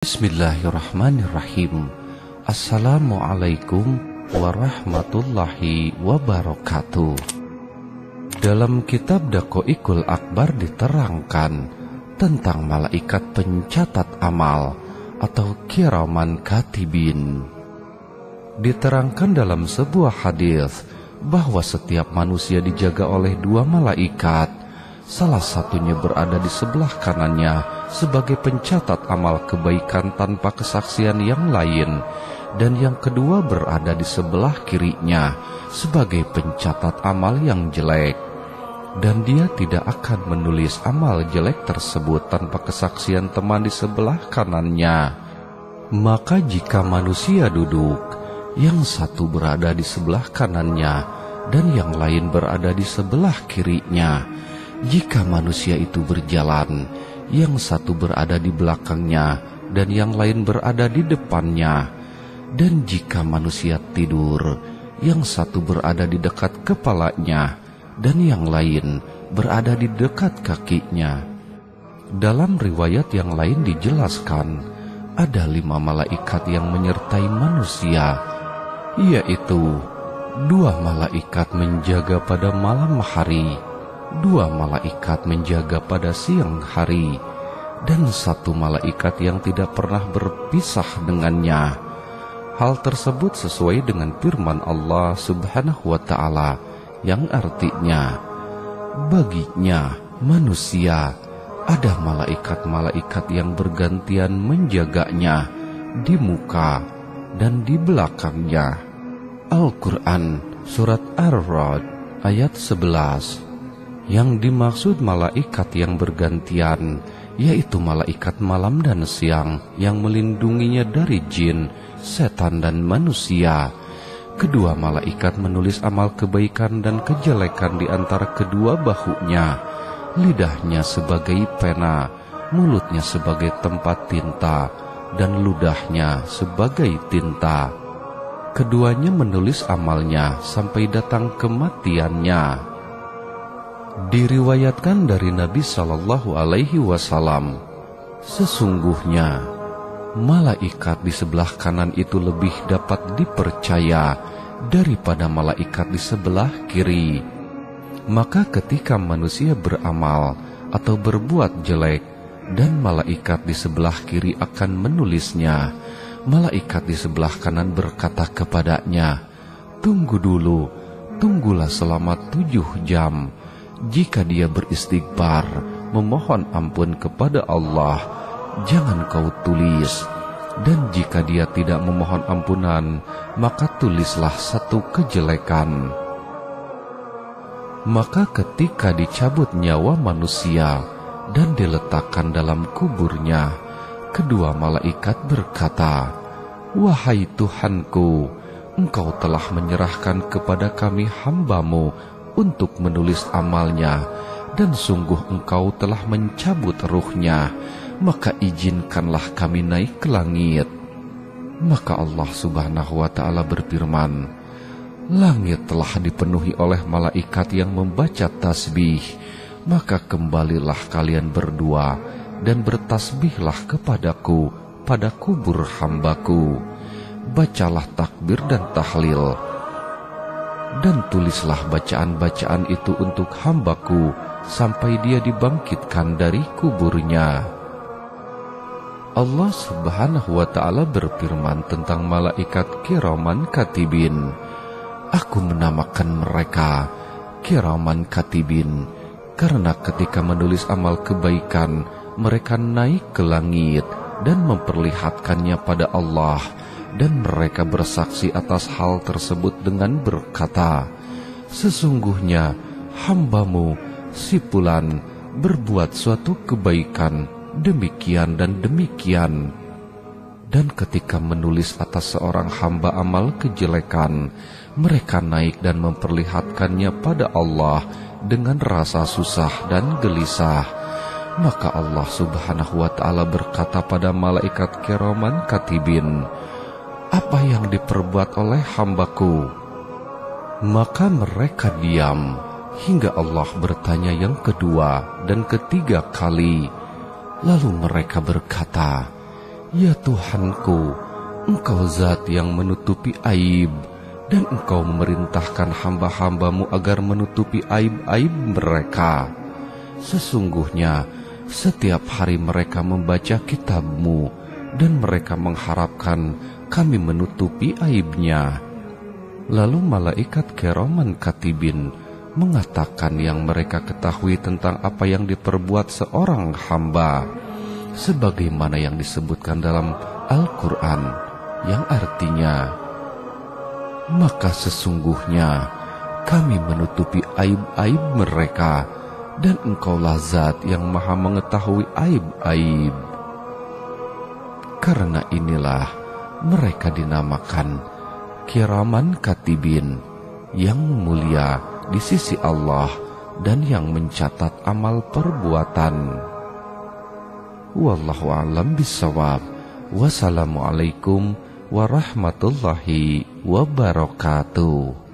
Bismillahirrahmanirrahim. Assalamualaikum warahmatullahi wabarakatuh. Dalam kitab Daqaiqul Akbar diterangkan tentang malaikat pencatat amal atau kiraman katibin. Diterangkan dalam sebuah hadis bahwa setiap manusia dijaga oleh dua malaikat. Salah satunya berada di sebelah kanannya sebagai pencatat amal kebaikan tanpa kesaksian yang lain, dan yang kedua berada di sebelah kirinya sebagai pencatat amal yang jelek, dan dia tidak akan menulis amal jelek tersebut tanpa kesaksian teman di sebelah kanannya. Maka jika manusia duduk, yang satu berada di sebelah kanannya dan yang lain berada di sebelah kirinya. Jika manusia itu berjalan, yang satu berada di belakangnya dan yang lain berada di depannya. Dan jika manusia tidur, yang satu berada di dekat kepalanya dan yang lain berada di dekat kakinya. Dalam riwayat yang lain dijelaskan, ada 5 malaikat yang menyertai manusia, yaitu 2 malaikat menjaga pada malam hari, 2 malaikat menjaga pada siang hari, dan 1 malaikat yang tidak pernah berpisah dengannya. Hal tersebut sesuai dengan firman Allah Subhanahu wa ta'ala yang artinya, baginya manusia ada malaikat-malaikat yang bergantian menjaganya di muka dan di belakangnya. Al-Quran Surat Ar-Ra'd ayat 11. Yang dimaksud malaikat yang bergantian yaitu malaikat malam dan siang yang melindunginya dari jin, setan dan manusia. Kedua malaikat menulis amal kebaikan dan kejelekan di antara kedua bahunya. Lidahnya sebagai pena, mulutnya sebagai tempat tinta, dan ludahnya sebagai tinta. Keduanya menulis amalnya sampai datang kematiannya. Diriwayatkan dari Nabi Shallallahu Alaihi Wasallam, sesungguhnya malaikat di sebelah kanan itu lebih dapat dipercaya daripada malaikat di sebelah kiri. Maka ketika manusia beramal atau berbuat jelek dan malaikat di sebelah kiri akan menulisnya, malaikat di sebelah kanan berkata kepadanya, "Tunggu dulu, tunggulah selama 7 jam. Jika dia beristighfar, memohon ampun kepada Allah, jangan kau tulis. Dan jika dia tidak memohon ampunan, maka tulislah 1 kejelekan." Maka ketika dicabut nyawa manusia dan diletakkan dalam kuburnya, kedua malaikat berkata, "Wahai Tuhanku, Engkau telah menyerahkan kepada kami hamba-Mu untuk menulis amalnya, dan sungguh Engkau telah mencabut ruhnya, maka izinkanlah kami naik ke langit." Maka Allah Subhanahu wa ta'ala berfirman, "Langit telah dipenuhi oleh malaikat yang membaca tasbih, maka kembalilah kalian berdua dan bertasbihlah kepadaku pada kubur hambaku. Bacalah takbir dan tahlil, dan tulislah bacaan-bacaan itu untuk hambaku sampai dia dibangkitkan dari kuburnya." Allah Subhanahu wa ta'ala berfirman tentang malaikat kiraman katibin, "Aku menamakan mereka kiraman katibin karena ketika menulis amal kebaikan, mereka naik ke langit dan memperlihatkannya pada Allah, dan mereka bersaksi atas hal tersebut dengan berkata, sesungguhnya hamba-Mu si fulan berbuat suatu kebaikan demikian dan demikian." Dan ketika menulis atas seorang hamba amal kejelekan, mereka naik dan memperlihatkannya pada Allah dengan rasa susah dan gelisah. Maka Allah Subhanahu wa ta'ala berkata pada malaikat kiraman katibin, "Apa yang diperbuat oleh hambaku?" Maka mereka diam hingga Allah bertanya yang kedua dan ketiga kali. Lalu mereka berkata, Ya Tuhanku, Engkau zat yang menutupi aib, dan Engkau memerintahkan hamba-hambamu agar menutupi aib-aib mereka. Sesungguhnya setiap hari mereka membaca kitab-Mu, dan mereka mengharapkan kami menutupi aibnya. Lalu malaikat kiraman katibin mengatakan yang mereka ketahui tentang apa yang diperbuat seorang hamba, sebagaimana yang disebutkan dalam Al-Quran, yang artinya, maka sesungguhnya kami menutupi aib-aib mereka, dan Engkaulah zat yang maha mengetahui aib-aib. Karena inilah mereka dinamakan kiraman katibin, yang mulia di sisi Allah dan yang mencatat amal perbuatan. Wallahu a'lam bishawab. Wassalamualaikum warahmatullahi wabarakatuh.